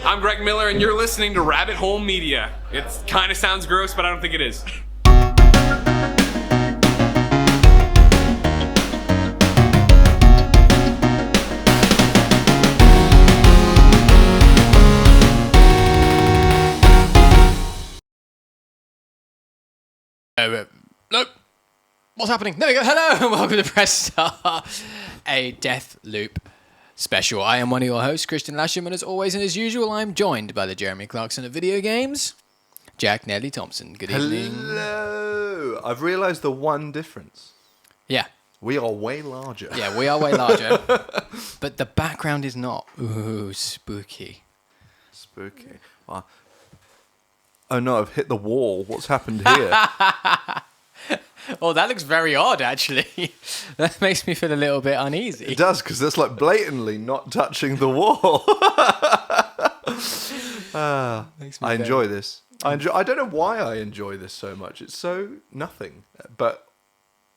I'm Greg Miller, and you're listening to Rabbit Hole Media. It kind of sounds gross, but I don't think it is. Look, what's happening? There we go. Hello, and welcome to Press Start, a Deathloop special. I am one of your hosts, Kristian, and as always and as usual, I'm joined by the Jeremy Clarkson of video games, Jack Nelly Thompson. Good evening. Hello. I've realised the one difference. Yeah. We are way larger. Yeah, we are way larger, but the background is not. Ooh, spooky. Spooky. Oh no, I've hit the wall. What's happened here? Oh, that looks very odd, actually. That makes me feel a little bit uneasy. It does, because that's like blatantly not touching the wall. I enjoy this. I don't know why I enjoy this so much. It's so nothing,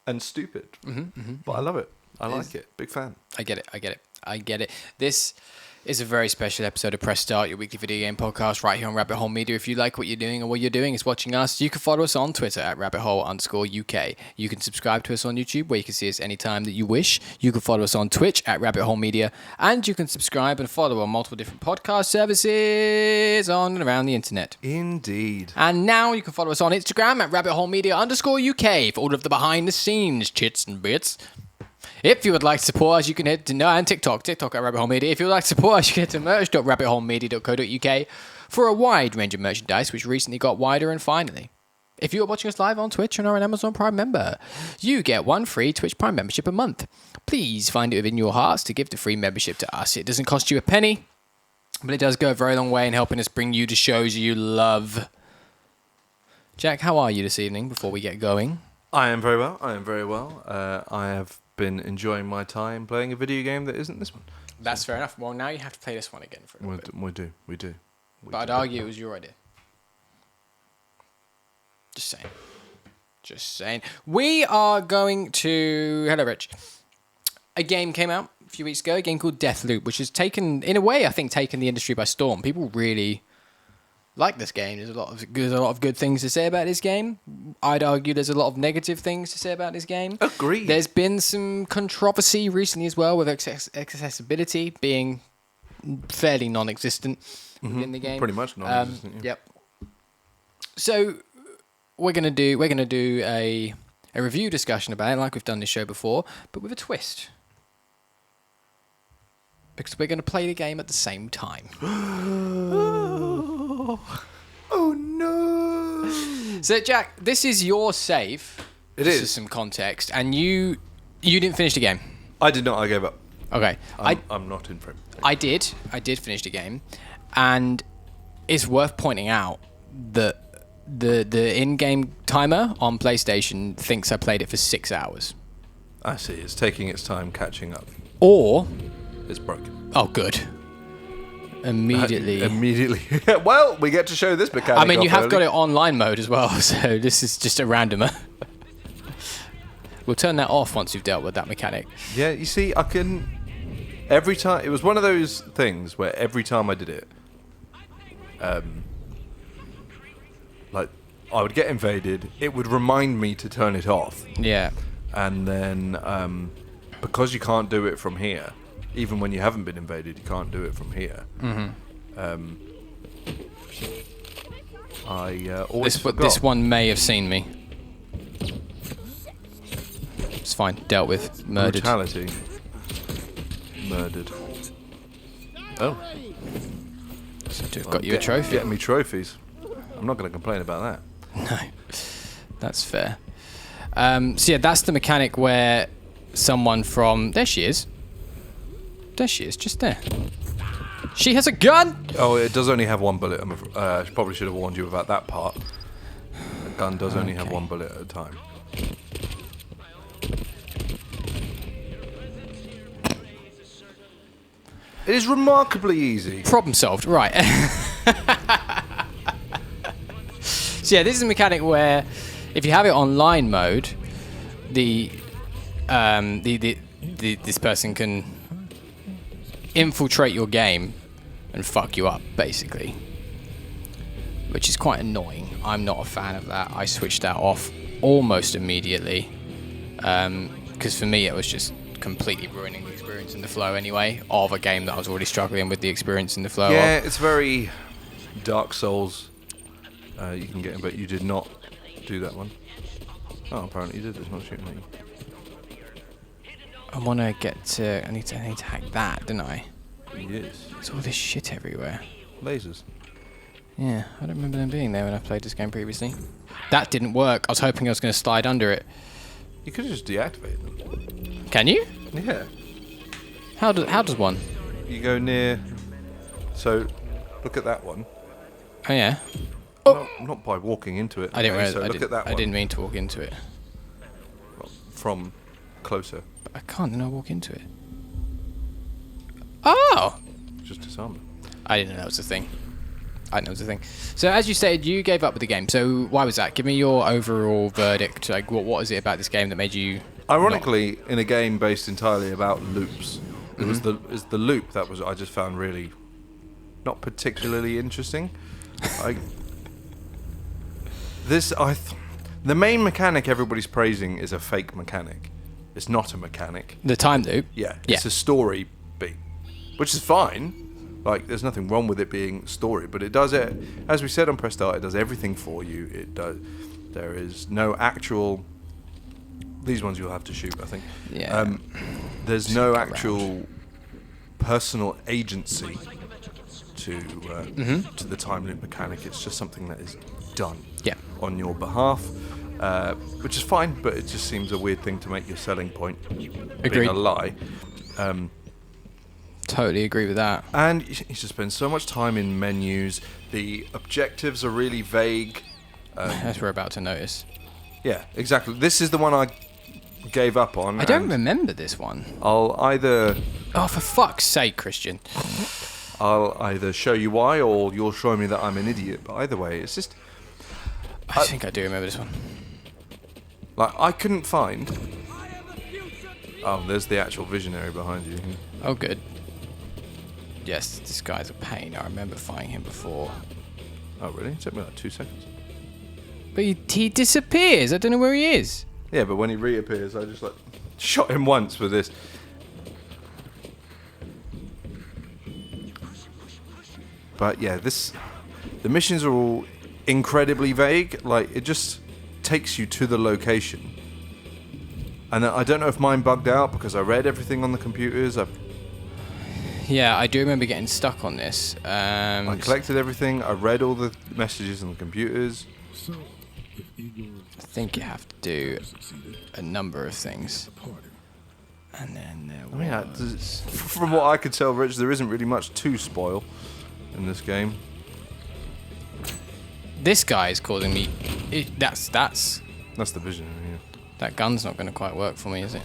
and stupid. But I love it. I like it. Big fan. I get it. This is a very special episode of Press Start, your weekly video game podcast right here on Rabbit Hole Media. If you like what you're doing and what you're doing is watching us, you can follow us on Twitter at rabbithole_UK. You can subscribe to us on YouTube, where you can see us anytime that you wish. You can follow us on Twitch at Rabbit Hole Media, and you can subscribe and follow on multiple different podcast services on and around the internet. Indeed. And now you can follow us on Instagram at rabbithole_media_UK for all of the behind the scenes chits and bits. If you would like to support us, you can head to and TikTok at Rabbit Hole Media. If you would like to support us, you can head to merch.rabbitholemedia.co.uk for a wide range of merchandise, which recently got wider. And finally, if you are watching us live on Twitch and are an Amazon Prime member, you get one free Twitch Prime membership a month. Please find it within your hearts to give the free membership to us. It doesn't cost you a penny, but it does go a very long way in helping us bring you the shows you love. Jack, how are you this evening before we get going? I am very well. I have been enjoying my time playing a video game that isn't this one. That's fair enough. Well, now you have to play this one again for a little bit. We do. But I'd argue it was your idea. Just saying. We are going to... Hello, Rich. A game came out a few weeks ago, a game called Deathloop, which has taken the industry by storm. People really like this game. There's a lot of good things to say about this game. I'd argue there's a lot of negative things to say about this game. Agreed. There's been some controversy recently as well, with accessibility being fairly non-existent in the game. Pretty much non-existent. Yeah. Yep. So we're gonna do a review discussion about it, like we've done this show before, but with a twist. Because we're going to play the game at the same time. Oh no! So, Jack, this is your save. It is. is. For some context, and you didn't finish the game. I did not. I gave up. Okay. I'm not in frame. I did finish the game, and it's worth pointing out that the in-game timer on PlayStation thinks I played it for 6 hours. I see. It's taking its time catching up. Or it's broken. Oh, good. Immediately. Well, we get to show this mechanic. I mean, you have got it online mode as well, so this is just a randomer. We'll turn that off once you've dealt with that mechanic. Yeah, you see, I can... Every time... It was one of those things where every time I did it, like, I would get invaded, it would remind me to turn it off. Yeah. And then, because you can't do it from here, even when you haven't been invaded, you can't do it from here. I always forgot. This one may have seen me. It's fine. Dealt with. Murdered. Brutality. Murdered. Oh. So got you a trophy. Getting me trophies. I'm not going to complain about that. No. That's fair. So yeah, that's the mechanic where someone from... There she is. Just there. She has a gun! Oh, it does only have one bullet. I probably should have warned you about that part. A gun does only have one bullet at a time. It is remarkably easy. Problem solved. Right. So yeah, this is a mechanic where if you have it online mode, this person can infiltrate your game and fuck you up, basically. Which is quite annoying. I'm not a fan of that. I switched that off almost immediately. Because for me, it was just completely ruining the experience and the flow anyway of a game that I was already struggling with the experience and the flow Yeah, of. it's very Dark Souls. You can get it, but you did not do that one. Oh, apparently you did. It's not shooting at you. I want to get to... I need to hack that, don't I? Yes. There's all this shit everywhere. Lasers. Yeah, I don't remember them being there when I played this game previously. That didn't work. I was hoping I was going to slide under it. You could just deactivate them. Can you? Yeah. How does one? You go near. So, look at that one. Oh yeah. Not by walking into it. I didn't realize. So look at that one. I didn't mean to walk into it. From closer. But I can't. Then I walk into it. Oh! Just disarm it. I didn't know that was a thing. I didn't know it was a thing. So as you said, you gave up with the game. So why was that? Give me your overall verdict. Like, what is it about this game that made you? Ironically, in a game based entirely about loops, it was the loop that I just found really not particularly interesting. The main mechanic everybody's praising is a fake mechanic. It's not a mechanic. The time loop. Yeah, it's a story beat, which is fine. Like, there's nothing wrong with it being story, but it does it, as we said on Press Start, it does everything for you. It does. There is no actual. These ones you'll have to shoot, I think. Yeah. There's no actual personal agency to the time loop mechanic. It's just something that is done on your behalf, which is fine, but it just seems a weird thing to make your selling point. Agreed. Being a lie. Totally agree with that. And you just spend so much time in menus. The objectives are really vague. As we're about to notice. Yeah, exactly. This is the one I gave up on. I don't remember this one. I'll either... Oh, for fuck's sake, Kristian. I'll either show you why, or you'll show me that I'm an idiot. But either way, it's just... I think I do remember this one. Like, I couldn't find... Oh, there's the actual visionary behind you. Oh, good. Yes, this guy's a pain. I remember fighting him before. Oh, really? It took me like 2 seconds. But he disappears. I don't know where he is. Yeah, but when he reappears, I just, like, shot him once with this. But, yeah, the missions are all incredibly vague. Like, it just takes you to the location. And I don't know if mine bugged out because I read everything on the computers. Yeah, I do remember getting stuck on this. I collected everything. I read all the messages on the computers. I think you have to do a number of things. And then there was... From what I could tell, Rich, there isn't really much to spoil in this game. This guy is causing me... That's the vision. Yeah. That gun's not going to quite work for me, is it?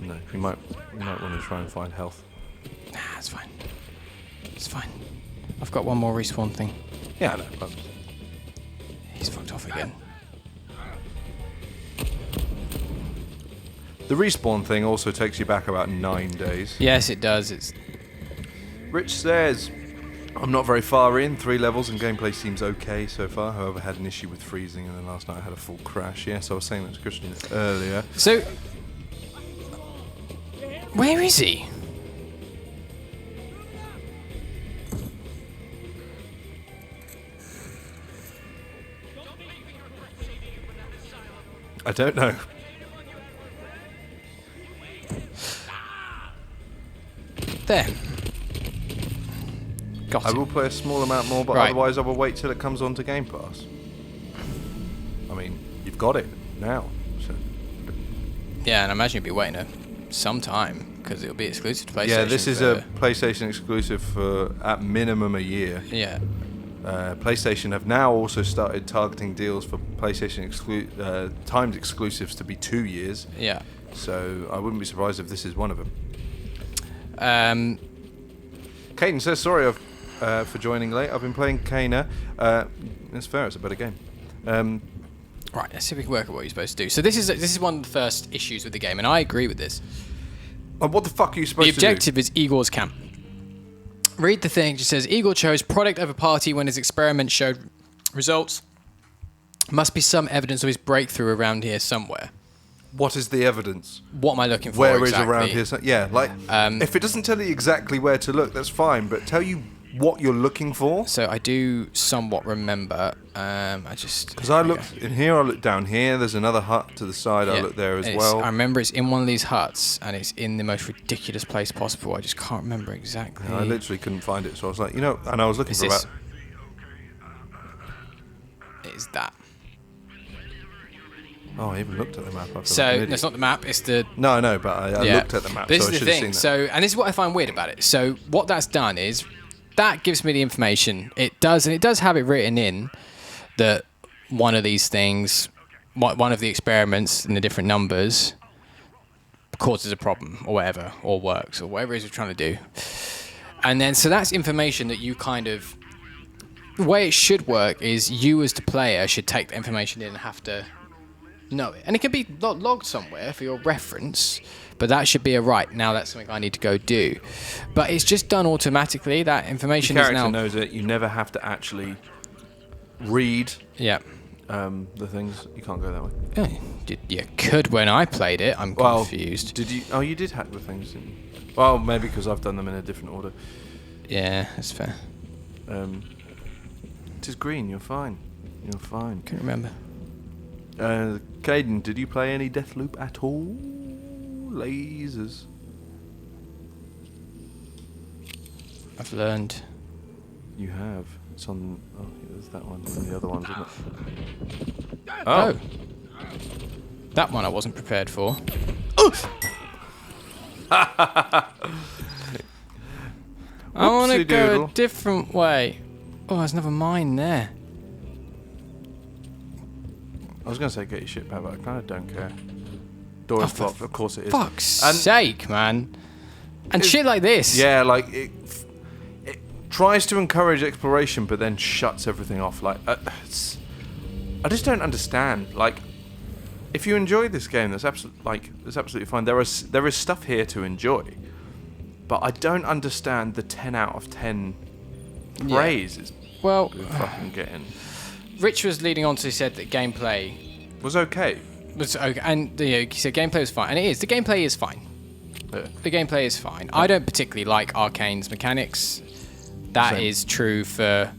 No, you might want to try and find health. Nah, it's fine. It's fine. I've got one more respawn thing. Yeah, I know. But... He's fucked off again. The respawn thing also takes you back about 9 days. Yes, it does. It's... Rich says, I'm not very far in, 3 levels, and gameplay seems okay so far. However, I had an issue with freezing, and then last night I had a full crash. Yes, I was saying that to Kristian earlier. So, where is he? I don't know. There. Got I it. will play a small amount more, but Right. otherwise I will wait till it comes onto Game Pass. I mean, you've got it now. So. Yeah, and I imagine you'll be waiting some time because it'll be exclusive to PlayStation. Yeah, this is a PlayStation exclusive for at minimum a year. Yeah. PlayStation have now also started targeting deals for PlayStation timed exclusives to be 2 years. Yeah. So I wouldn't be surprised if this is one of them. Caden says, sorry for joining late. I've been playing Kana. It's fair, it's a better game. Right, let's see if we can work out what you're supposed to do. So this is one of the first issues with the game, and I agree with this. What the fuck are you supposed The to do? objective is Igor's camp. Read the thing. It just says, Igor chose product over party when his experiment showed results. Must be some evidence of his breakthrough around here somewhere. What is the evidence? What am I looking for Where exactly? is around here? Yeah, like, if it doesn't tell you exactly where to look, that's fine, but tell you what you're looking for. So I do somewhat remember. Because I looked in here, I looked down here, there's another hut to the side, I looked there as well. I remember it's in one of these huts, and it's in the most ridiculous place possible. I just can't remember exactly. I literally couldn't find it, so I was like, and I was looking for about... It is that. Oh, I even looked at the map. So, that's not the map, it's the... No, I know, but I looked at the map, so I should have seen that. This is the thing, and this is what I find weird about it. So, what that's done is, that gives me the information. It does have it written in that one of these things, one of the experiments in the different numbers, causes a problem, or whatever, or works, or whatever it is we're trying to do. And then, so that's information that you kind of... The way it should work is you as the player should take the information in and have to know it. And it can be logged somewhere for your reference, but that should be a right. Now that's something I need to go do. But it's just done automatically. That information is now... The character knows it. You never have to actually read the things. You can't go that way. You could when I played it. I'm confused. Did you? Oh, you did hack the things, didn't you? Well, maybe because I've done them in a different order. Yeah, that's fair. It is green. You're fine. You're fine. Can't remember. Caden, did you play any Deathloop at all? Lasers. I've learned. You have. It's on... Oh, there's that one and the other ones, isn't it? Oh. That one I wasn't prepared for. I want to go a different way. Oh, there's another mine there. I was going to say get your shit back, but I kind of don't care. Door is blocked, of course it is. Fuck's sake, man. And shit like this. Yeah, like, it tries to encourage exploration, but then shuts everything off. Like, I just don't understand. Like, if you enjoy this game, that's absolutely fine. There is stuff here to enjoy, but I don't understand the 10 out of 10 praise. It's fucking getting. Rich was leading on to said that gameplay was okay. And he said gameplay was fine, and it is. The gameplay is fine. Yeah. The gameplay is fine. I don't particularly like Arcane's mechanics. That is true for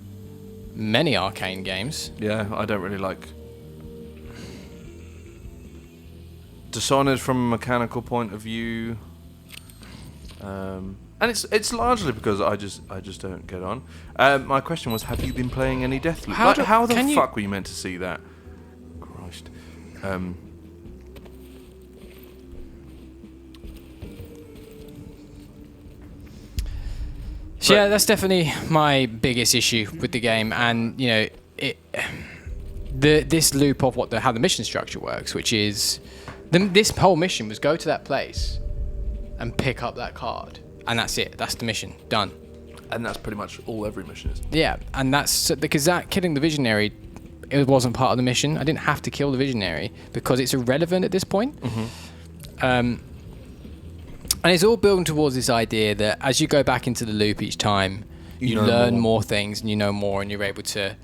many Arcane games. Yeah, I don't really like Dishonored from a mechanical point of view, and it's largely because I just don't get on. My question was, have you been playing any Deathloop? How the fuck were you meant to see that? Christ. So yeah, that's definitely my biggest issue with the game, and this loop of how the mission structure works, which is this whole mission was go to that place and pick up that card, and that's it. That's the mission done. And that's pretty much all every mission is. Yeah, and that's because killing the Visionary, it wasn't part of the mission. I didn't have to kill the Visionary because it's irrelevant at this point. Mm-hmm. And it's all building towards this idea that as you go back into the loop each time, you learn more things and you know more, and you're able to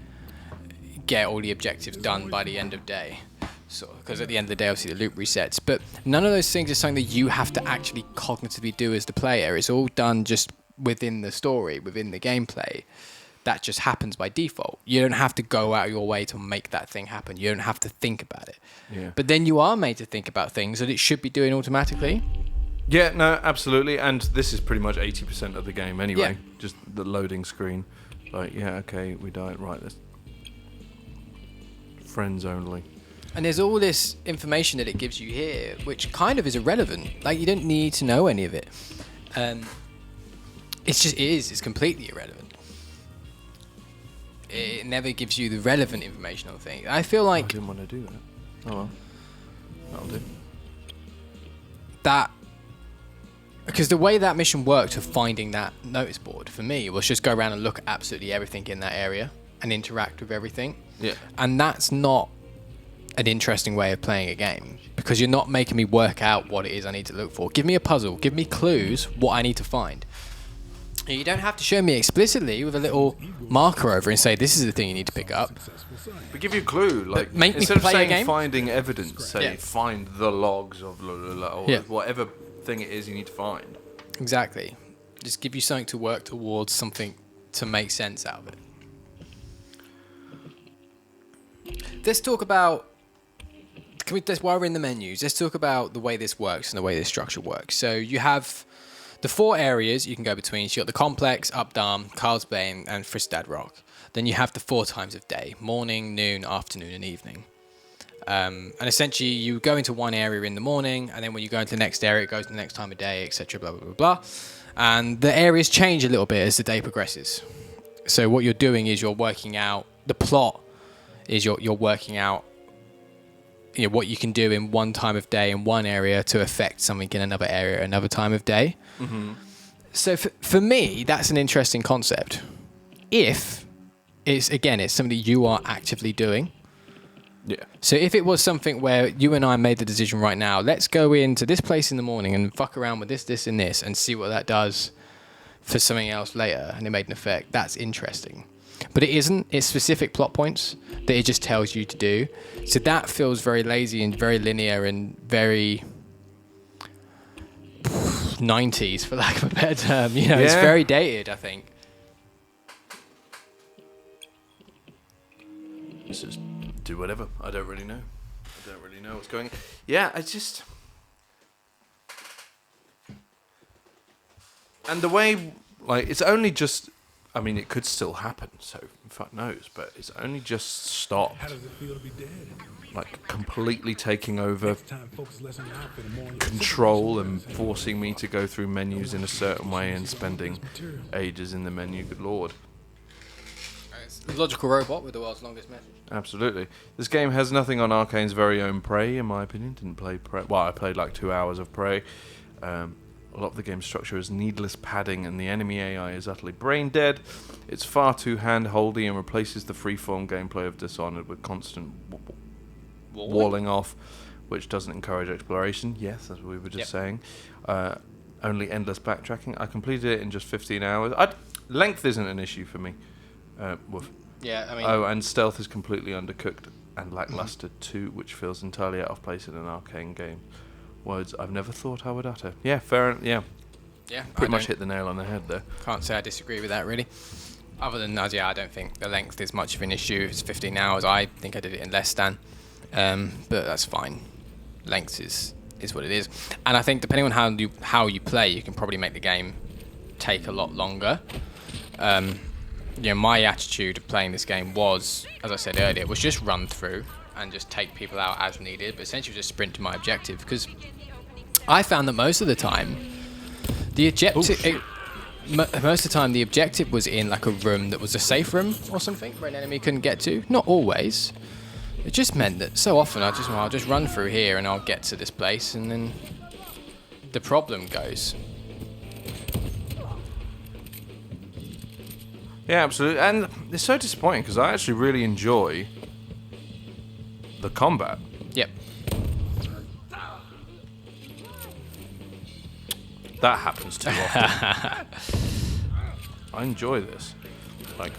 get all the objectives done by the end of day. So, because at the end of the day, obviously the loop resets. But none of those things is something that you have to actually cognitively do as the player. It's all done just within the story, within the gameplay. That just happens by default. You don't have to go out of your way to make that thing happen. You don't have to think about it. Yeah. But then you are made to think about things that it should be doing automatically. Yeah, no, absolutely. And this is pretty much 80% of the game anyway. Yeah. Just the loading screen. Like, yeah, okay, we died. Right, this friends only. And there's all this information that it gives you here, which kind of is irrelevant. Like, you don't need to know any of it. It's completely irrelevant. It never gives you the relevant information on things. I feel like... I didn't want to do that. Oh well. That'll do. Because the way that mission worked of finding that notice board, for me, was just go around and look at absolutely everything in that area and interact with everything. Yeah. And that's not an interesting way of playing a game, because you're not making me work out what it is I need to look for. Give me a puzzle. Give me clues what I need to find. You don't have to show me explicitly with a little marker over and say this is the thing you need to pick up. But give you a clue, like make me instead of play a saying game? finding evidence, say find the logs of or Yeah. whatever thing it is you need to find. Exactly. Just give you something to work towards, something to make sense out of it. Let's talk about. While we're in the menus, let's talk about the way this works and the way this structure works. So you have the 4 areas you can go between. So you got the Complex, Updam, Carlsbane, and Fristad Rock. Then you have the 4 times of day: morning, noon, afternoon, and evening. And essentially, you go into one area in the morning, and then when you go into the next area, it goes to the next time of day, etc. Blah blah blah blah. And the areas change a little bit as the day progresses. So what you're doing is you're working out the plot. Is you're working out, you know, what you can do in one time of day in one area to affect something in another area at another time of day. Mm-hmm. So for me, that's an interesting concept. If it's something you are actively doing. Yeah. So if it was something where you and I made the decision right now, let's go into this place in the morning and fuck around with this, and this, and see what that does for something else later, and it made an effect, that's interesting. But it isn't. It's specific plot points that it just tells you to do. So that feels very lazy and very linear and very 90s, for lack of a better term. You know, It's very dated, I think. Let's just do whatever. I don't really know. What's going on. Yeah, I just... And the way, like, it's only just... I mean, it could still happen, so fuck knows, but it's only just stopped. How does it feel to be dead? Like, completely taking over control and forcing me to go through menus in a certain way and spending ages in the menu, good lord. It's a logical robot with the world's longest message. Absolutely. This game has nothing on Arcane's very own Prey, in my opinion. Didn't play Prey. Well, I played like 2 hours of Prey. A lot of the game's structure is needless padding, and the enemy AI is utterly brain dead. It's far too hand-holdy and replaces the freeform gameplay of Dishonored with constant walling off, which doesn't encourage exploration. Yes, as we were just saying. Only endless backtracking. I completed it in just 15 hours. Length isn't an issue for me. Yeah, I mean... Oh, and stealth is completely undercooked and lackluster too, which feels entirely out of place in an Arcane game. Words I've never thought I would utter. Yeah, fair. Yeah, pretty much hit the nail on the head there. Can't say I disagree with that, really. Other than that, I don't think the length is much of an issue. It's 15 hours. I think I did it in less than. But that's fine. Length is what it is. And I think depending on how you play, you can probably make the game take a lot longer. My attitude of playing this game was, as I said earlier, was just run through and just take people out as needed, but essentially just sprint to my objective, because I found that most of the time the objective was in like a room that was a safe room or something where an enemy couldn't get to. Not always. It just meant that so often I'll just run through here and I'll get to this place, and then the problem goes. Yeah, absolutely. And it's so disappointing because I actually really enjoy the combat. Yep. That happens too often. I enjoy this. Like,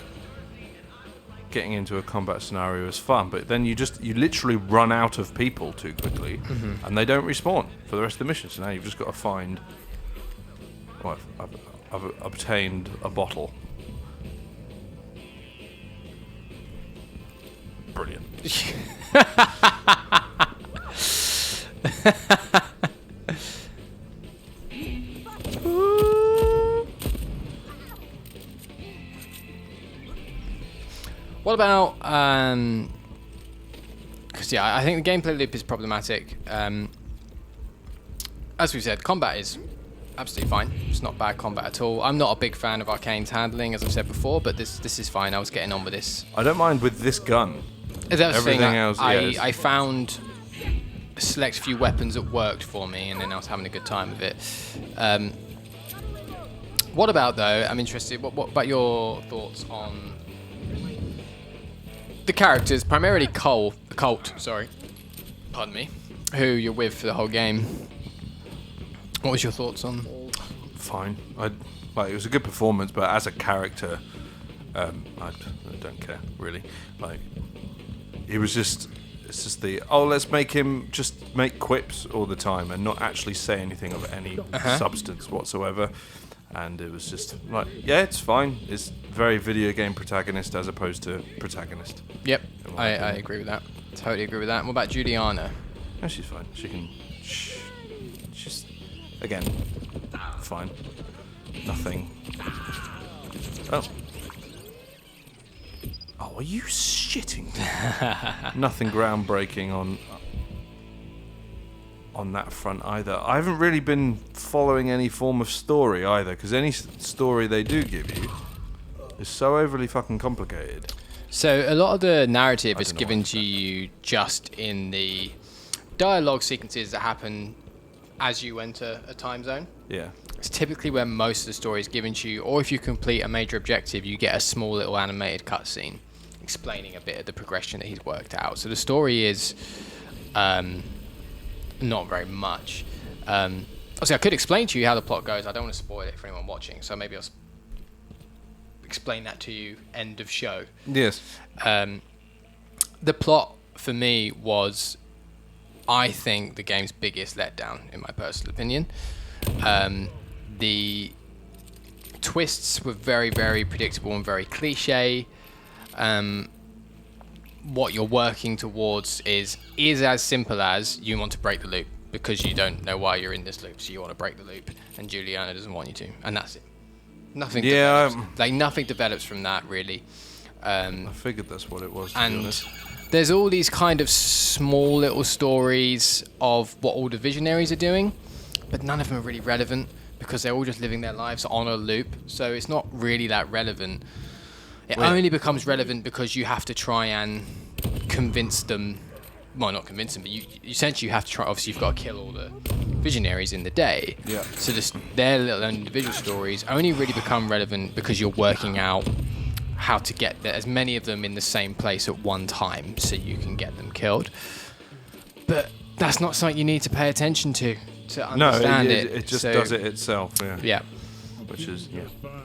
getting into a combat scenario is fun, but then you literally run out of people too quickly, and they don't respawn for the rest of the mission. So now you've just got to find... Well, I've obtained a bottle. Brilliant. What about because I think the gameplay loop is problematic. As we said, combat is absolutely fine. It's not bad combat at all. I'm not a big fan of Arcane's handling, as I've said before, but this is fine. I was getting on with this. I don't mind with this gun. Everything else, I found a select few weapons that worked for me, and then I was having a good time with it. What about, though, I'm interested, what about your thoughts on the characters, primarily Colt, pardon me, who you're with for the whole game? What was your thoughts on? Fine. Like, it was a good performance, but as a character, I don't care really. Like, he was just. It's just let's make him just make quips all the time and not actually say anything of any substance whatsoever. And it was just like, yeah, it's fine. It's very video game protagonist as opposed to protagonist. Yep, I agree with that. Totally agree with that. And what about Juliana? No, she's fine. She can. She's again fine. Nothing. Oh. Oh, are you shitting? Nothing groundbreaking on that front either. I haven't really been following any form of story either, because any story they do give you is so overly fucking complicated. So a lot of the narrative is given to you just in the dialogue sequences that happen as you enter a time zone. Yeah. It's typically where most of the story is given to you, or if you complete a major objective, you get a small little animated cutscene explaining a bit of the progression that he's worked out. So the story is not very much. Obviously, I could explain to you how the plot goes. I don't want to spoil it for anyone watching, so maybe I'll explain that to you end of show. Yes. The plot for me was, I think, the game's biggest letdown, in my personal opinion. The twists were very, very predictable and very cliche. What you're working towards is as simple as you want to break the loop because you don't know why you're in this loop, so you want to break the loop, and Juliana doesn't want you to, and that's it. Nothing develops. Nothing develops from that, really. I figured that's what it was, to be honest. There's all these kind of small little stories of what all the visionaries are doing, but none of them are really relevant because they're all just living their lives on a loop, so it's not really that relevant. It only becomes relevant because you have to try and convince them. Well, not convince them, but you essentially have to try. Obviously, you've got to kill all the visionaries in the day. Yeah. So their little individual stories only really become relevant because you're working out how to get as many of them in the same place at one time, so you can get them killed. But that's not something you need to pay attention to understand it. It just does it itself. Yeah. Yeah. Which is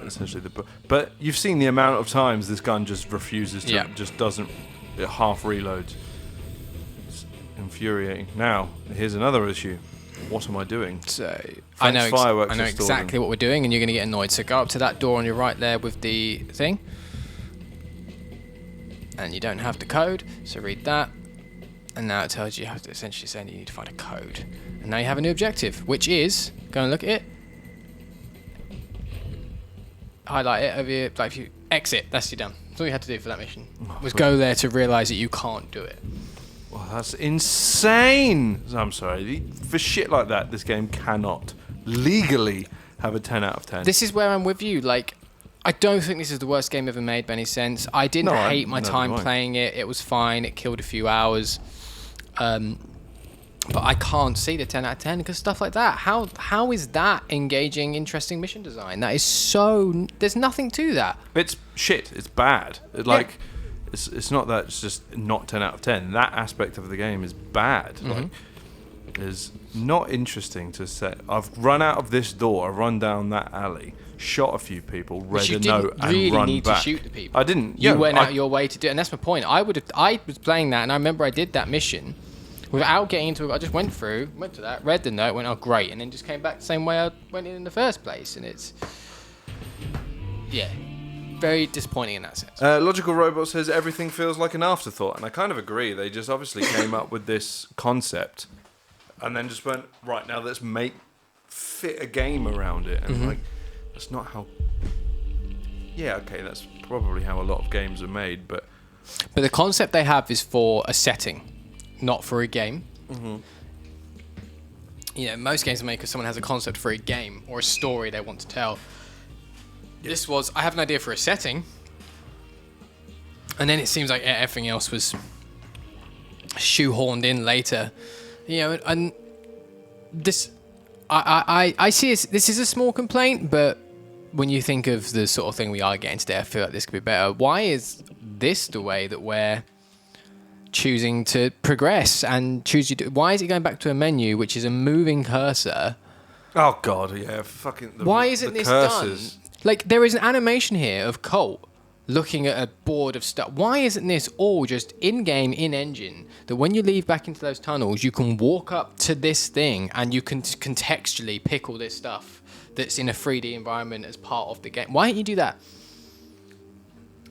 essentially the book. But you've seen the amount of times this gun just refuses to, just doesn't, it half reloads. It's infuriating. Now, here's another issue. What am I doing? So I know fireworks exactly what we're doing, and you're going to get annoyed. So go up to that door on your right there with the thing, and you don't have the code. So read that, and now it tells you have to essentially saying you need to find a code. And now you have a new objective, which is go and look at it. Highlight it over here, like if you exit, that's you done. That's all you had to do for that mission. Was go there to realise that you can't do it. Well, that's insane! I'm sorry. For shit like that, this game cannot legally have a 10 out of 10. This is where I'm with you. Like, I don't think this is the worst game ever made by any sense. I didn't hate my time playing it. It was fine. It killed a few hours. But I can't see the 10 out of 10 because stuff like that. How is that engaging, interesting mission design? That is so... There's nothing to that. It's shit. It's bad. It's not that it's just not 10 out of 10. That aspect of the game is bad. Mm-hmm. Like, it's not interesting to say. I've run out of this door. I've run down that alley, shot a few people, read a note, and really run need back. to shoot the people. I didn't. You went out your way to do it, and that's my point. I was playing that, and I remember I did that mission without getting into it. I just went to that, read the note, went, oh great, and then just came back the same way I went in the first place, and it's very disappointing in that sense. Logical Robot says everything feels like an afterthought, and I kind of agree. They just obviously came up with this concept, and then just went, right, now let's fit a game around it, and like, that's not how. Yeah, okay, that's probably how a lot of games are made, but the concept they have is for a setting, not for a game. Mm-hmm. You know, most games are made because someone has a concept for a game or a story they want to tell. This was, I have an idea for a setting, and then it seems like everything else was shoehorned in later. You know, and this, I see this is a small complaint, but when you think of the sort of thing we are getting today, I feel like this could be better. Why is this the way that we're choosing to progress and why is it going back to a menu which is a moving cursor Oh god, yeah, fucking. Why isn't the this curses. done? Like, there is an animation here of Colt looking at a board of stuff. Why isn't this all just in-game, in-engine, that when you leave back into those tunnels, you can walk up to this thing and you can contextually pick all this stuff that's in a 3D environment as part of the game? Why don't you do that?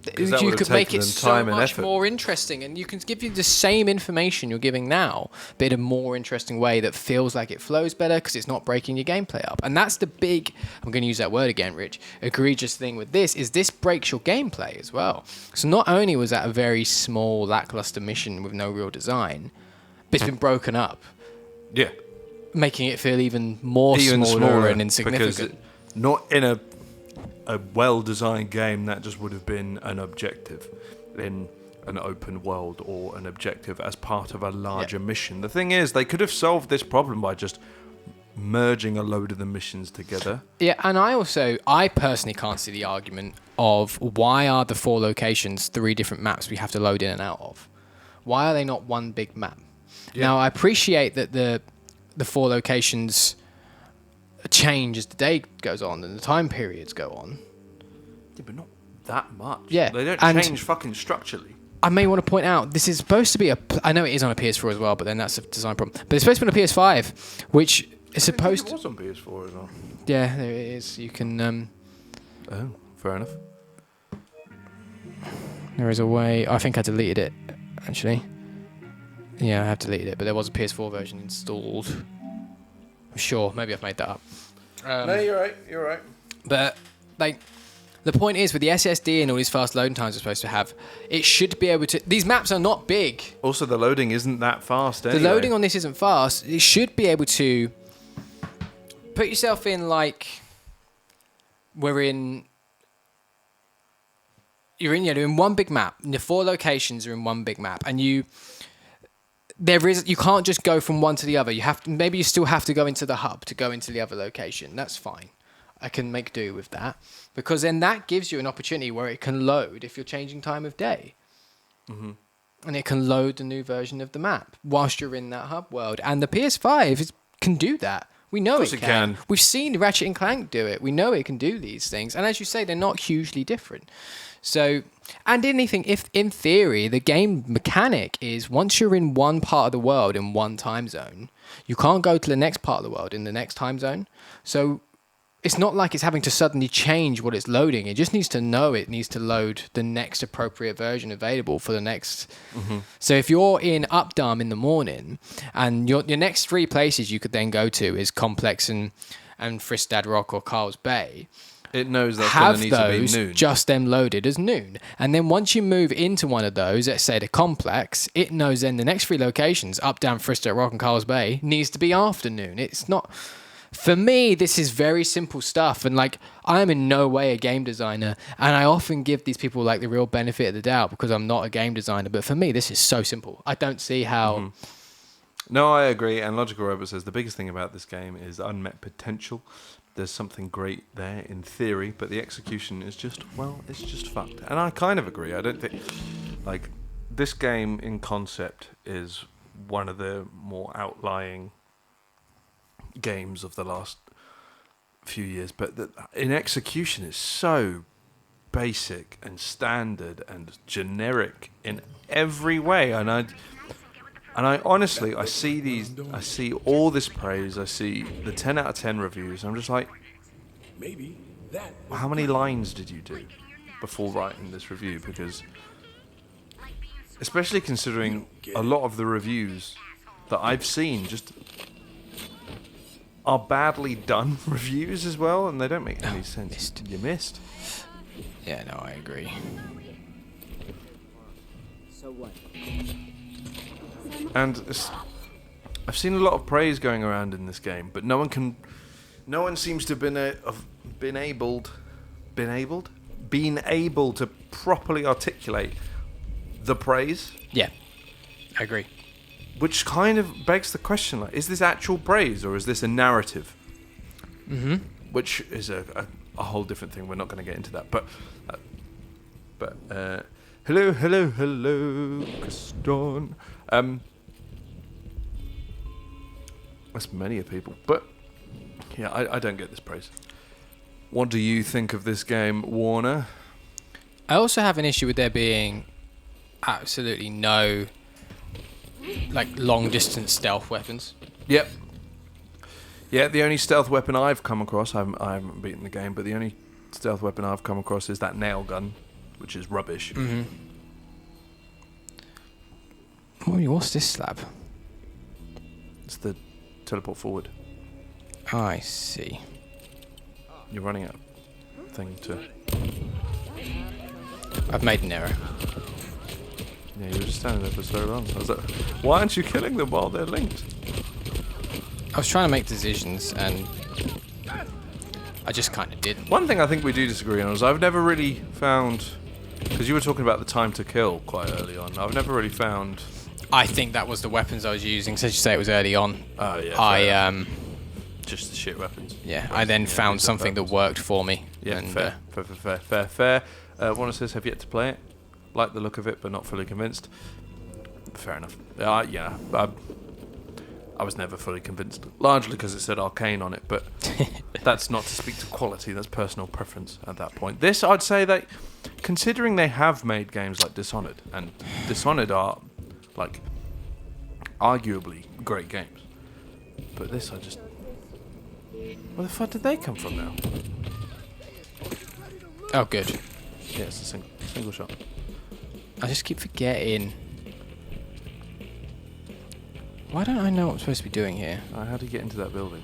That You would've could make taken it them so time and much effort. more interesting, and you can give you the same information you're giving now, but in a more interesting way that feels like it flows better because it's not breaking your gameplay up. And that's the big, I'm going to use that word again, Rich, egregious thing with this, is this breaks your gameplay as well. So not only was that a very small, lackluster mission with no real design, but it's been broken up, Yeah. making it feel even more smaller and insignificant. Because not in a well-designed game, that just would have been an objective in an open world or an objective as part of a larger mission. The thing is, they could have solved this problem by just merging a load of the missions together. Yeah, and I personally can't see the argument of why are the 4 locations 3 different maps we have to load in and out of? Why are they not one big map? Yeah. Now, I appreciate that the 4 locations change as the day goes on and the time periods go on. Yeah, but not that much. Yeah, They don't and change fucking structurally. I may want to point out, this is supposed to be I know it is on a PS4 as well, but then that's a design problem. But it's supposed to be on a PS5, which is supposed It was on PS4 as well. Yeah, there it is. You can... Oh, fair enough. There is a way... I think I deleted it, actually. Yeah, I have deleted it, but there was a PS4 version installed. I'm sure. Maybe I've made that up. No, you're right. You're right. But, like, the point is, with the SSD and all these fast loading times we're supposed to have, it should be able to... These maps are not big. Also, the loading isn't that fast anyway. The loading on this isn't fast. It should be able to... Put yourself in, like... You're in one big map. And the 4 locations are in one big map. And you can't just go from one to the other. Maybe you still have to go into the hub to go into the other location. That's fine. I can make do with that, because then that gives you an opportunity where it can load if you're changing time of day. Mm-hmm. And it can load the new version of the map whilst you're in that hub world. And the PS5 can do that. We know it can. We've seen Ratchet and Clank do it. We know it can do these things. And as you say, they're not hugely different. So, and anything, if in theory, the game mechanic is once you're in one part of the world in one time zone, you can't go to the next part of the world in the next time zone. So it's not like it's having to suddenly change what it's loading. It just needs to know it needs to load the next appropriate version available for the next. Mm-hmm. So if you're in Updam in the morning, and your next 3 places you could then go to is Complex and Fristad Rock or Carl's Bay. It knows that's going to need to be noon. Just them loaded as noon. And then once you move into one of those, let's say the Complex, it knows then the next 3 locations, Updam, Fristad Rock and Carl's Bay, needs to be afternoon. It's not... For me, this is very simple stuff, and like I am in no way a game designer, and I often give these people like the real benefit of the doubt because I'm not a game designer. But for me, this is so simple. I don't see how. Mm-hmm. No, I agree. And Logical Robot says the biggest thing about this game is unmet potential. There's something great there in theory, but the execution is just it's just fucked. And I kind of agree. I don't think like this game in concept is one of the more outlying games of the last few years, but in execution is so basic and standard and generic in every way. And I honestly, I see all this praise, I see the 10 out of 10 reviews, I'm just like, how many lines did you do before writing this review? Because especially considering a lot of the reviews that I've seen just are badly done reviews as well, and they don't make any sense. You missed. Yeah, no, I agree. So what? And I've seen a lot of praise going around in this game, but no one seems to have been able to properly articulate the praise. Yeah, I agree. Which kind of begs the question, like, is this actual praise or is this a narrative? Mm-hmm. Which is a whole different thing. We're not going to get into that. But hello, Kristian. That's many of people. But Yeah, I don't get this praise. What do you think of this game, Warner? I also have an issue with there being absolutely no like long distance stealth weapons. Yep. Yeah, the only stealth weapon I've come across, I haven't beaten the game, but the only stealth weapon I've come across is that nail gun, which is rubbish. Mm-hmm. What's this slab? It's the teleport forward. I see. You're running out of thing to... I've made an error. Yeah, you were just standing there for so long. I was like, why aren't you killing them while they're linked? I was trying to make decisions and I just kind of didn't. One thing I think we do disagree on is I've never really found... Because you were talking about the time to kill quite early on. I've never really found... I think that was the weapons I was using. Since you say it was early on, Oh, yeah. I just the shit weapons. yeah, I then found something that worked for me. Yeah, and, fair. Warner says, have yet to play it. Like the look of it, but not fully convinced. Fair enough. Yeah, I was never fully convinced. Largely because it said Arcane on it, but that's not to speak to quality. That's personal preference at that point. This, I'd say that, considering they have made games like Dishonored, and Dishonored are, like, arguably great games. But this, I just... Where the fuck did they come from now? Oh, good. Yeah, it's a single shot. I just keep forgetting. Why don't I know what I'm supposed to be doing here? How do you get into that building?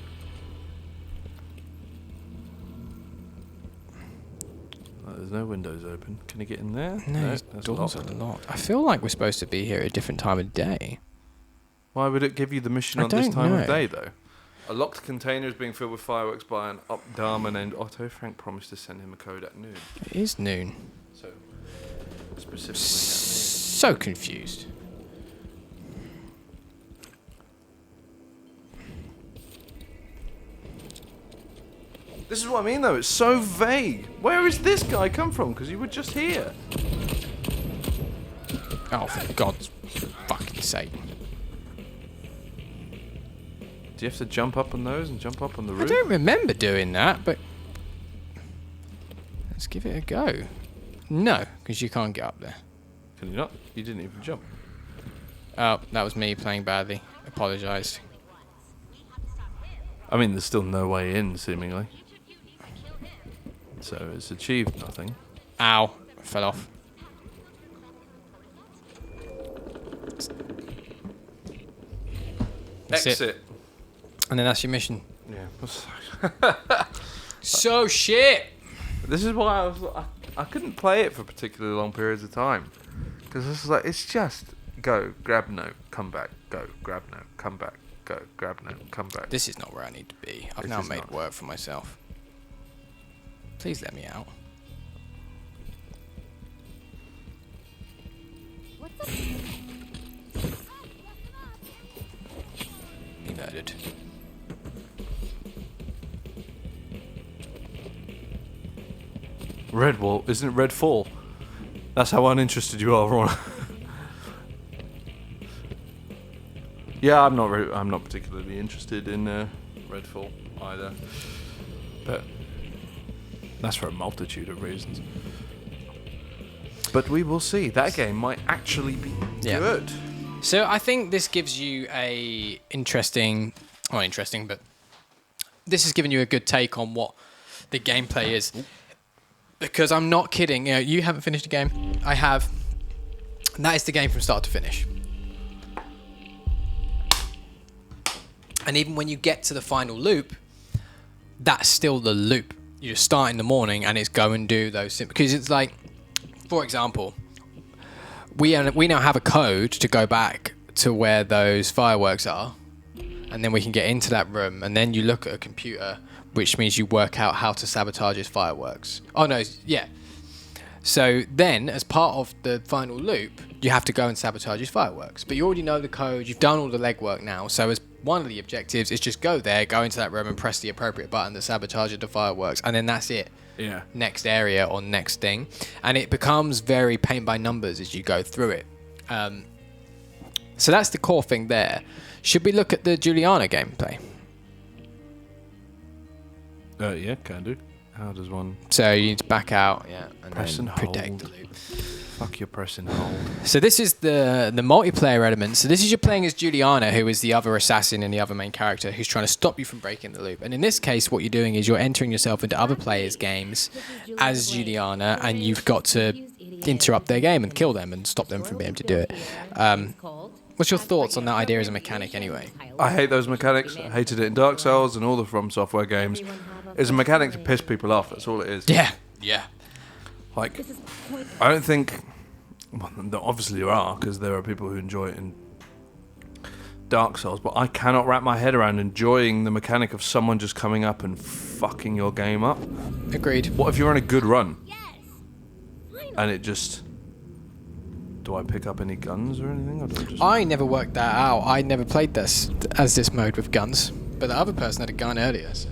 There's no windows open. Can you get in there? No, that's doors locked. are locked. I feel like we're supposed to be here at a different time of day. Why would it give you the mission I on this don't time know. of day, though? A locked container is being filled with fireworks by an up-dharma named Otto. Frank promised to send him a code at noon. It is noon. So, specifically So confused. at noon. This is what I mean, though. It's so vague. Where is this guy come from? Because you were just here. Oh, for God's fucking sake. Do you have to jump up on those and jump up on the I roof? don't remember doing that, but let's give it a go. No, because you can't get up there. Can you not? You didn't even jump. Oh, that was me playing badly. Apologised. I mean, there's still no way in, seemingly. So it's achieved nothing. Ow. Fell off. That's it. Exit. And then that's your mission. Yeah. So shit! This is why I couldn't play it for particularly long periods of time. Because this is like, it's just go, grab note, come back, go, grab note, come back, go, grab note, come back. This is not where I need to be. I've This now is made not. work for myself. Please let me out. Be murdered. Redwall, isn't it Redfall? That's how uninterested you are, Ron. Yeah, I'm not particularly interested in Redfall either. But that's for a multitude of reasons. But we will see. That game might actually be good. So I think this gives you a interesting, not interesting, but this has given you a good take on what the gameplay is. Because I'm not kidding, you know, you haven't finished a game. I have. And that is the game from start to finish. And even when you get to the final loop, that's still the loop. You just start in the morning and it's go and do those. Because it's like, for example, we now have a code to go back to where those fireworks are. And then we can get into that room. And then you look at a computer, which means you work out how to sabotage his fireworks. Oh, no, yeah. So then, as part of the final loop, you have to go and sabotage his fireworks. But you already know the code, you've done all the legwork now. So as one of the objectives is just go there, go into that room and press the appropriate button that sabotages the fireworks. And then that's it. Yeah. Next area or next thing. And it becomes very paint by numbers as you go through it. So that's the core thing there. Should we look at the Juliana gameplay? Yeah, can do. How does one... So you need to back out, and Press then and protect hold. the loop. Fuck your press and hold. So this is the multiplayer element. So this is you're playing as Juliana, who is the other assassin and the other main character who's trying to stop you from breaking the loop. And in this case, what you're doing is you're entering yourself into other players' games as Juliana, and you've got to interrupt their game and kill them and stop them from being able to do it. What's your thoughts on that idea as a mechanic anyway? I hate those mechanics. I hated it in Dark Souls and all the From Software games. It's a mechanic to piss people off. That's all it is. Yeah. Like, I don't think... Well, obviously there are, because there are people who enjoy it in Dark Souls, but I cannot wrap my head around enjoying the mechanic of someone just coming up and fucking your game up. Agreed. What if you're on a good run? And it just... Do I pick up any guns or anything? Or do I just... I never worked that out. I never played this mode with guns, but the other person had a gun earlier. So.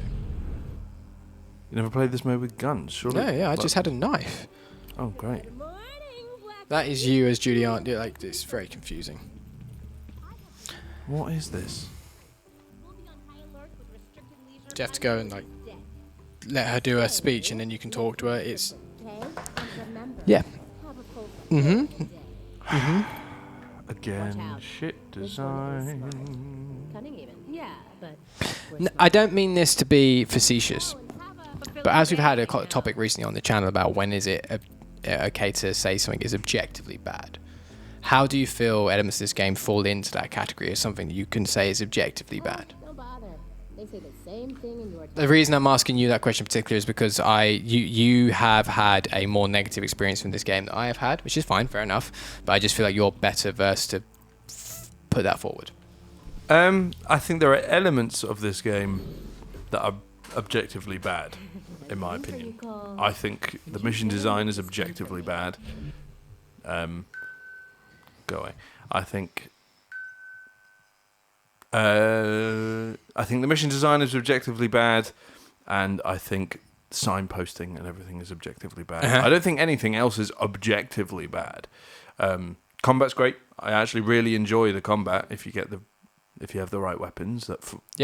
You never played this mode with guns, surely? No, yeah, I just had a knife. Oh, great. That is you as Juliana. Like, it's very confusing. What is this? Do you have to go and like let her do her speech and then you can talk to her? It's yeah. Again, shit design. I don't mean this to be facetious, but as we've had a topic recently on the channel about when is it okay to say something is objectively bad, how do you feel elements of this game fall into that category as something that you can say is objectively bad? The reason I'm asking you that question in particular is because you have had a more negative experience from this game than I have had, which is fine, fair enough, but I just feel like you're better versed to put that forward. I think there are elements of this game that are objectively bad, in my opinion. I think the mission design is objectively bad. Go away. I think the mission design is objectively bad, and I think signposting and everything is objectively bad. I don't think anything else is objectively bad. Combat's great. I actually really enjoy the combat if you have the right weapons.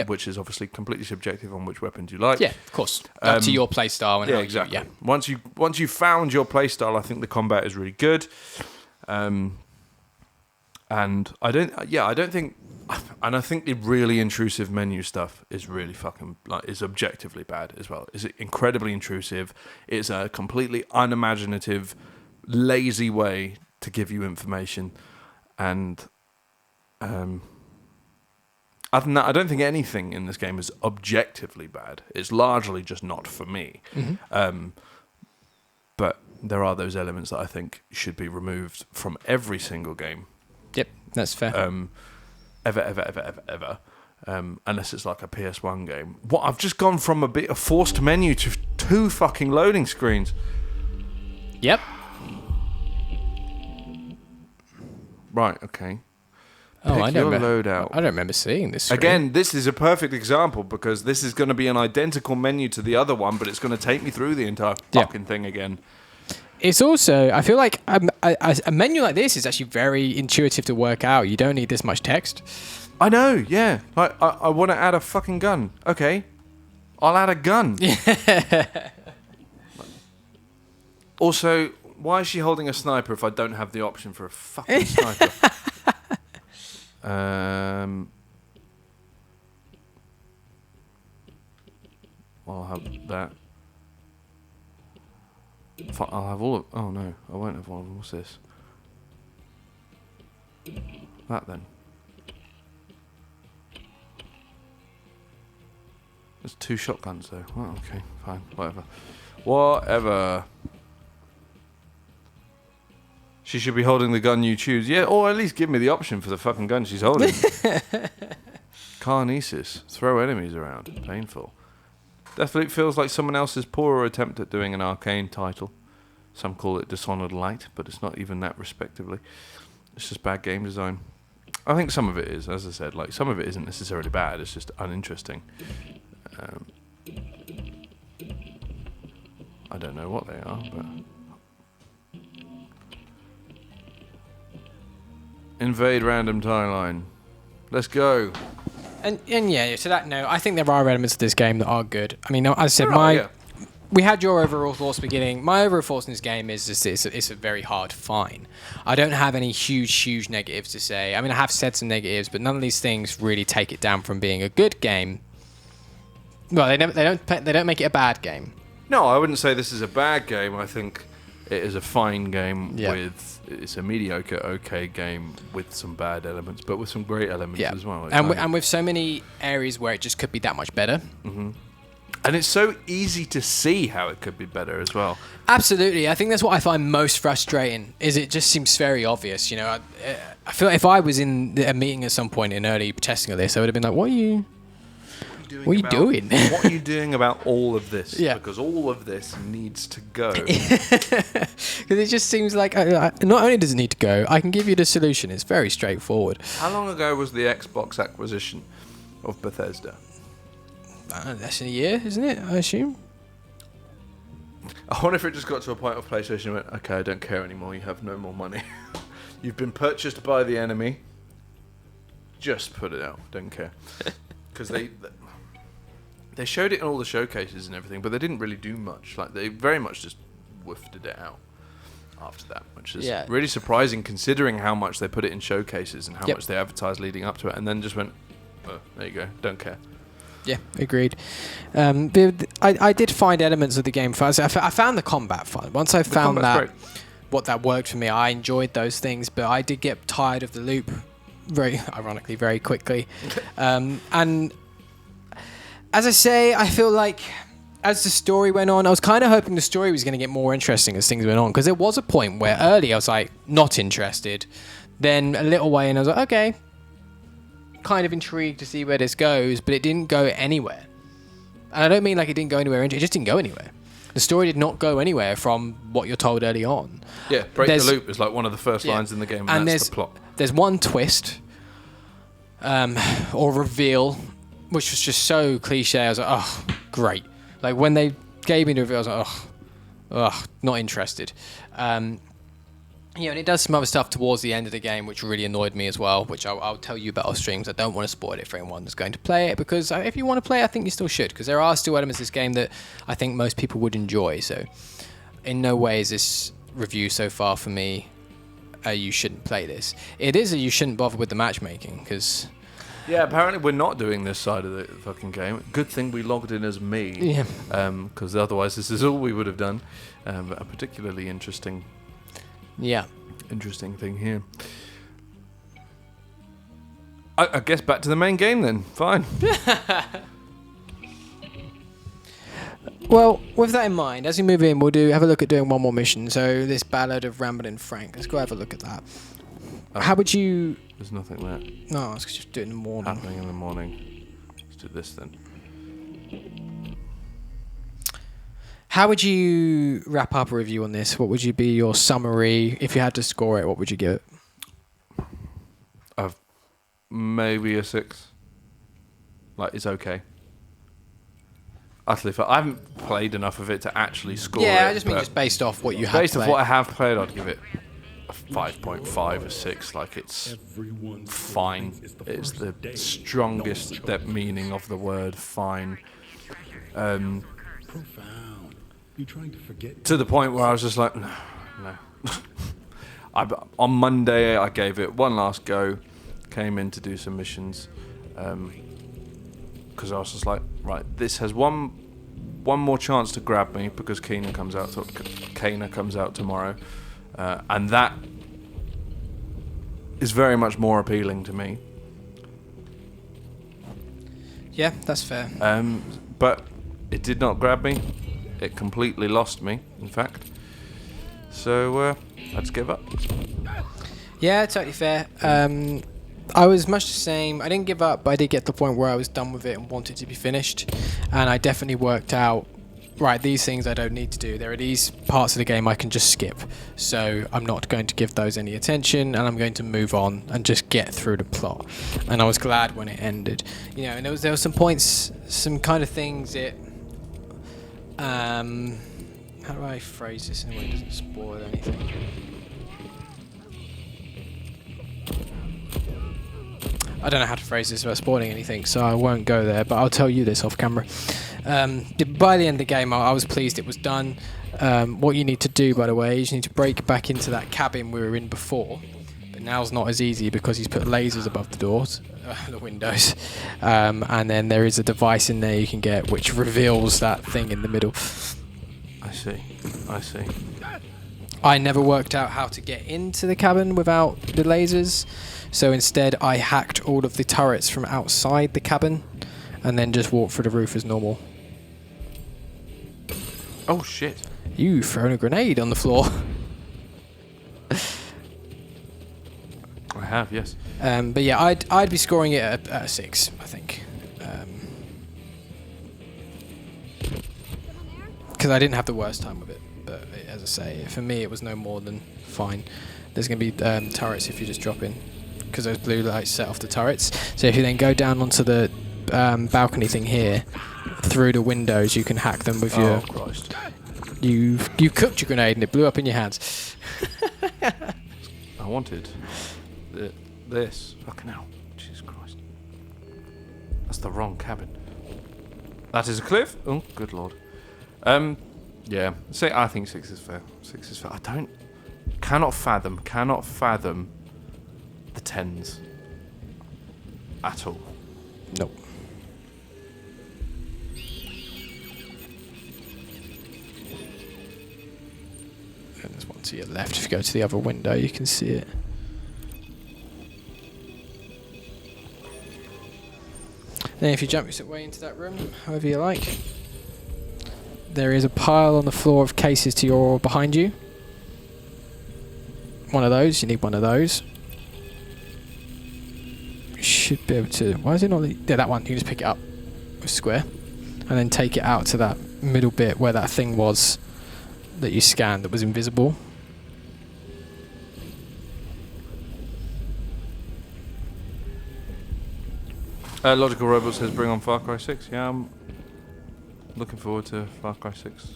Which is obviously completely subjective on which weapons you like. Yeah, of course. Up to your playstyle. And yeah, exactly. Once you found your playstyle, I think the combat is really good. And I think the really intrusive menu stuff is really fucking is objectively bad as well. It's incredibly intrusive. It's a completely unimaginative, lazy way to give you information, and other than that, I don't think anything in this game is objectively bad. It's largely just not for me. But there are those elements that I think should be removed from every single game. Yep, that's fair. Ever. Unless it's like a PS1 game. What? I've just gone from a bit of forced menu to 2 fucking loading screens. Yep. Right, okay. I don't remember seeing this screen. Again, this is a perfect example because this is going to be an identical menu to the other one, but it's going to take me through the entire fucking thing again. It's also, I feel like a menu like this is actually very intuitive to work out. You don't need this much text. I know, yeah. I want to add a fucking gun. Okay, I'll add a gun. Also, why is she holding a sniper if I don't have the option for a fucking sniper? I'll have that. I'll have all of... Oh, no. I won't have all of them. What's this? That, then. There's 2 shotguns, though. Oh, okay. Fine. Whatever. She should be holding the gun you choose. Yeah, or at least give me the option for the fucking gun she's holding. Carnesis. Throw enemies around. Painful. Deathloop feels like someone else's poorer attempt at doing an arcane title. Some call it Dishonored Light, but it's not even that respectively. It's just bad game design. I think some of it is, as I said, like some of it isn't necessarily bad, it's just uninteresting. I don't know what they are, but... Invade random timeline. Let's go. And yeah, to that note, I think there are elements of this game that are good. I mean, as I said, we had your overall thoughts beginning. My overall thoughts in this game is just it's a very hard fine. I don't have any huge negatives to say. I mean, I have said some negatives, but none of these things really take it down from being a good game. Well, they don't make it a bad game. No, I wouldn't say this is a bad game. I think it is a fine game it's a mediocre, okay game with some bad elements, but with some great elements as well. And with so many areas where it just could be that much better. Mm-hmm. And it's so easy to see how it could be better as well. Absolutely. I think that's what I find most frustrating, is it just seems very obvious. You know, I feel like if I was in a meeting at some point in early testing of this, I would have been like, what are you doing? What are you doing about all of this? Yeah. Because all of this needs to go. Because it just seems like, not only does it need to go, I can give you the solution. It's very straightforward. How long ago was the Xbox acquisition of Bethesda? Less than a year, isn't it? I assume. I wonder if it just got to a point of PlayStation went, okay, I don't care anymore. You have no more money. You've been purchased by the enemy. Just put it out. Don't care. Because they showed it in all the showcases and everything, but they didn't really do much. Like, they very much just woofed it out after that, which is really surprising considering how much they put it in showcases and how much they advertised leading up to it, and then just went, oh, there you go, don't care. Yeah, agreed. I did find elements of the game fun. I found the combat fun. Once I found what that worked for me, I enjoyed those things, but I did get tired of the loop very ironically very quickly. And as I say, I feel like as the story went on, I was kind of hoping the story was going to get more interesting as things went on, because there was a point where early I was like not interested, then a little way and I was like, okay, kind of intrigued to see where this goes, but it didn't go anywhere. And I don't mean like it didn't go anywhere, it just didn't go anywhere. The story did not go anywhere from what you're told early on. Yeah, break the loop is like one of the first lines in the game, and that's the plot. There's one twist or reveal which was just so cliche. I was like, oh, great. Like when they gave me the reveal, I was like, oh, not interested. And it does some other stuff towards the end of the game which really annoyed me as well, which I'll tell you about off streams. I don't want to spoil it for anyone that's going to play it, because if you want to play it, I think you still should, because there are still elements of this game that I think most people would enjoy. So in no way is this review so far for me you shouldn't play this. It is you shouldn't bother with the matchmaking, because... Yeah, apparently we're not doing this side of the fucking game. Good thing we logged in as me. Yeah. Because otherwise this is all we would have done. But a particularly interesting thing here. I guess back to the main game then. Fine. Well, with that in mind, as we move in, we'll have a look at doing one more mission. So this Ballad of Ramblin' Frank. Let's go have a look at that. How would you... There's nothing there. No, let's just do it in the morning. Happening in the morning. Let's do this then. How would you wrap up a review on this? What would you be your summary? If you had to score it, what would you give it? Maybe a 6. Like, it's okay. Utterly fair. I haven't played enough of it to actually score it. Yeah, I just mean just based off what you have played. Based off what I have played, I'd give it a 5.5, a 6. Like, it's fine. It's the strongest meaning of the word fine. To the point where I was just like, no. On Monday, I gave it one last go. Came in to do some missions. Because I was just like, right, this has one more chance to grab me, because Kena comes out tomorrow, and that is very much more appealing to me. Yeah, that's fair. But it did not grab me. It completely lost me, in fact. So I just gave up. Yeah, totally fair. I was much the same. I didn't give up, but I did get to the point where I was done with it and wanted to be finished. And I definitely worked out, right, these things I don't need to do. There are these parts of the game I can just skip. So I'm not going to give those any attention, and I'm going to move on and just get through the plot. And I was glad when it ended. And there were some points, some kind of things it... how do I phrase this in a way that doesn't spoil anything? I don't know how to phrase this without spoiling anything, so I won't go there, but I'll tell you this off camera. By the end of the game, I was pleased it was done. What you need to do, by the way, is you need to break back into that cabin we were in before. But now's not as easy because he's put lasers above the doors, the windows. And then there is a device in there you can get which reveals that thing in the middle. I see. I never worked out how to get into the cabin without the lasers. So instead, I hacked all of the turrets from outside the cabin and then just walked through the roof as normal. Oh, shit. You've thrown a grenade on the floor. I have, yes. But yeah, I'd be scoring it at a 6, I think. Because I didn't have the worst time with it. But as I say, for me, it was no more than fine. There's going to be turrets if you just drop in. Because those blue lights set off the turrets. So if you then go down onto the balcony thing here, through the windows, you can hack them with your... Oh, Christ. You cooked your grenade and it blew up in your hands. I wanted this. Fucking hell. Jesus Christ. That's the wrong cabin. That is a cliff? Oh, good lord. Yeah. I think 6 is fair. 6 is fair. Cannot fathom the 10s. At all. Nope. And there's one to your left. If you go to the other window, you can see it. Then if you jump your way into that room, however you like, there is a pile on the floor of cases to your behind you. One of those. You need one of those. You should be able to... Why is it not... Yeah, that one. You can just pick it up with square. And then take it out to that middle bit where that thing was that you scanned that was invisible. Logical Robot says bring on Far Cry 6. Yeah, I'm looking forward to Far Cry 6.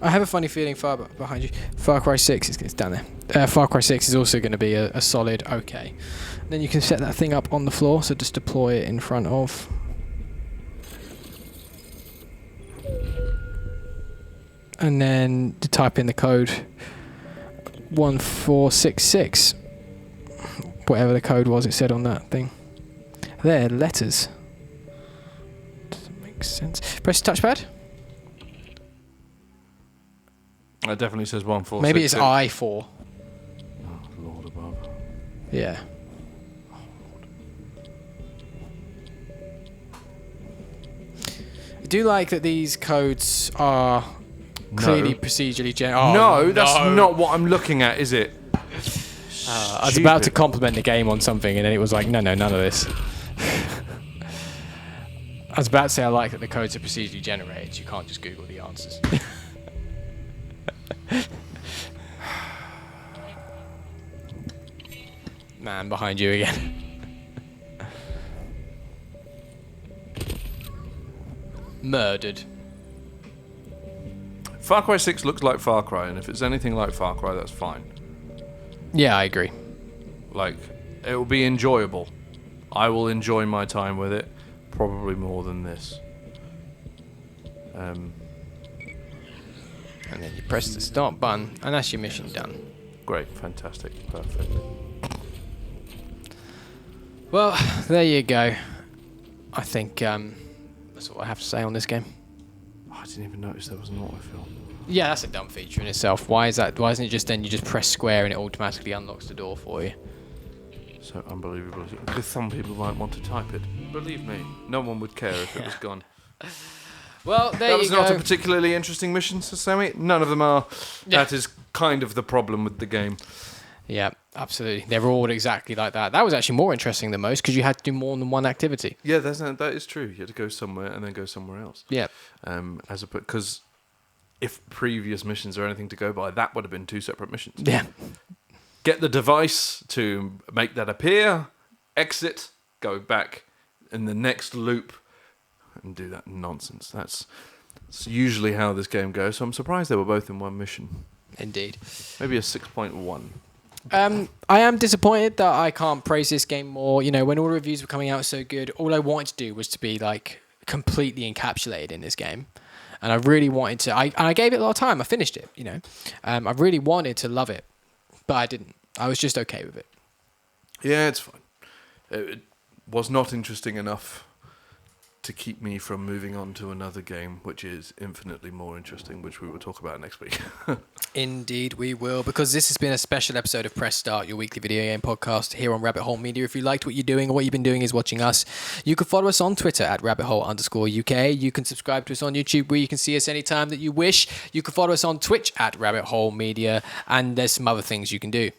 I have a funny feeling behind you. Far Cry 6 is down there. Far Cry 6 is also going to be a solid okay. Then you can set that thing up on the floor, so just deploy it in front of. And then to type in the code 1466. Whatever the code was it said on that thing. There, letters. Doesn't make sense. Press the touchpad. It definitely says 1466. Maybe it's I4. Oh, Lord above. Yeah. I do like that these codes are clearly procedurally generated. No, that's not what I'm looking at, is it? I was about to compliment the game on something, and then it was like, no, none of this. I was about to say I like that the codes are procedurally generated. You can't just Google the answers. Man behind you again. Murdered. Far Cry 6 looks like Far Cry, and if it's anything like Far Cry, that's fine. Yeah, I agree. Like, it will be enjoyable. I will enjoy my time with it, probably more than this. And then you press the start button, and that's your mission done. Great, fantastic, perfect. Well, there you go. I think that's all I have to say on this game. Oh, I didn't even notice there was an autofill. Yeah, that's a dumb feature in itself. Why is that? Why isn't it just then you just press square and it automatically unlocks the door for you? So unbelievable. Because some people might want to type it. Believe me, no one would care if it was gone. Well, there that you go. was not a particularly interesting mission, Sasami. None of them are. Yeah. That is kind of the problem with the game. Yeah, absolutely. They're all exactly like that. That was actually more interesting than most because you had to do more than one activity. Yeah, that is true. You had to go somewhere and then go somewhere else. Yeah. Because if previous missions are anything to go by, that would have been 2 separate missions. Yeah. Get the device to make that appear, exit, go back in the next loop, and do that nonsense. That's usually how this game goes. So I'm surprised they were both in one mission. Indeed. Maybe a 6.1. I am disappointed that I can't praise this game more. You know, when all the reviews were coming out so good, all I wanted to do was to be like completely encapsulated in this game. And I really wanted to, I gave it a lot of time. I finished it, you know. I really wanted to love it, but I didn't. I was just okay with it. Yeah, it's fine. It was not interesting enough to keep me from moving on to another game, which is infinitely more interesting, which we will talk about next week. Indeed, we will, because this has been a special episode of Press Start, your weekly video game podcast here on Rabbit Hole Media. If you liked what you're doing or what you've been doing is watching us, you can follow us on Twitter at rabbithole_UK. You can subscribe to us on YouTube where you can see us anytime that you wish. You can follow us on Twitch at Rabbit Hole Media, and there's some other things you can do.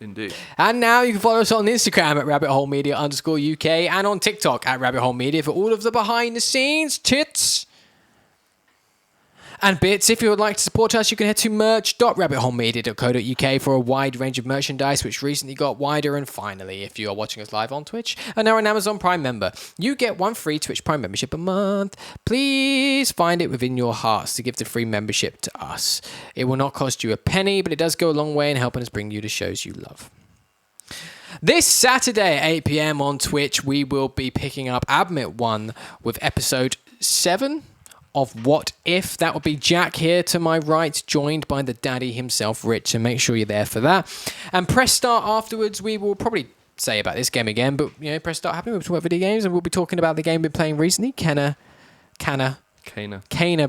Indeed. And now you can follow us on Instagram at rabbitholemedia_UK and on TikTok at rabbitholemedia for all of the behind the scenes tits and bits. If you would like to support us, you can head to merch.rabbitholemedia.co.uk for a wide range of merchandise, which recently got wider. And finally, if you are watching us live on Twitch and are an Amazon Prime member, you get 1 free Twitch Prime membership a month. Please find it within your hearts to give the free membership to us. It will not cost you a penny, but it does go a long way in helping us bring you the shows you love. This Saturday at 8 p.m. on Twitch, we will be picking up Admit 1 with episode 7 of What If. That will be Jack here to my right, joined by the daddy himself, Rich, and make sure you're there for that. And Press Start afterwards, we will probably say about this game again, but, you know, Press Start happening, we'll talk about video games, and we'll be talking about the game we've been playing recently, Kena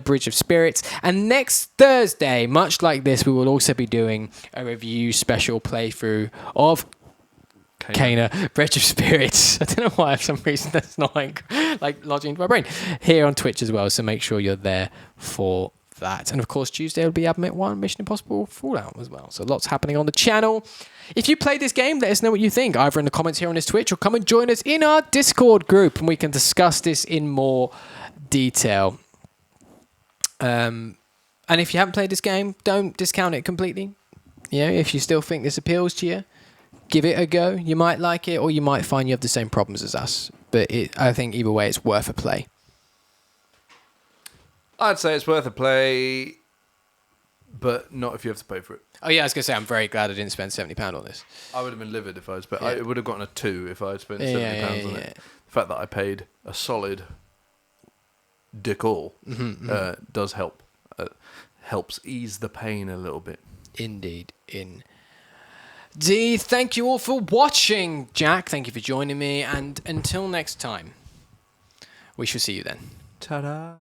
Bridge of Spirits. And next Thursday, much like this, we will also be doing a review special playthrough of Kena Bridge of Spirits. I don't know why, for some reason, that's not like lodging into my brain. Here on Twitch as well, so make sure you're there for that. And of course, Tuesday will be Admit 1 Mission Impossible Fallout as well. So lots happening on the channel. If you played this game, let us know what you think, either in the comments here on this Twitch or come and join us in our Discord group and we can discuss this in more detail. And if you haven't played this game, don't discount it completely. You know, if you still think this appeals to you, give it a go. You might like it, or you might find you have the same problems as us. But I think either way, it's worth a play. I'd say it's worth a play, but not if you have to pay for it. Oh yeah, I was going to say, I'm very glad I didn't spend £70 on this. I would have been livid if I had spent... Yeah. It would have gotten a 2 if I had spent £70 on it. The fact that I paid a solid dick all does help. Helps ease the pain a little bit. Indeed. Thank you all for watching. Jack, thank you for joining me. And until next time, we shall see you then. Ta-da.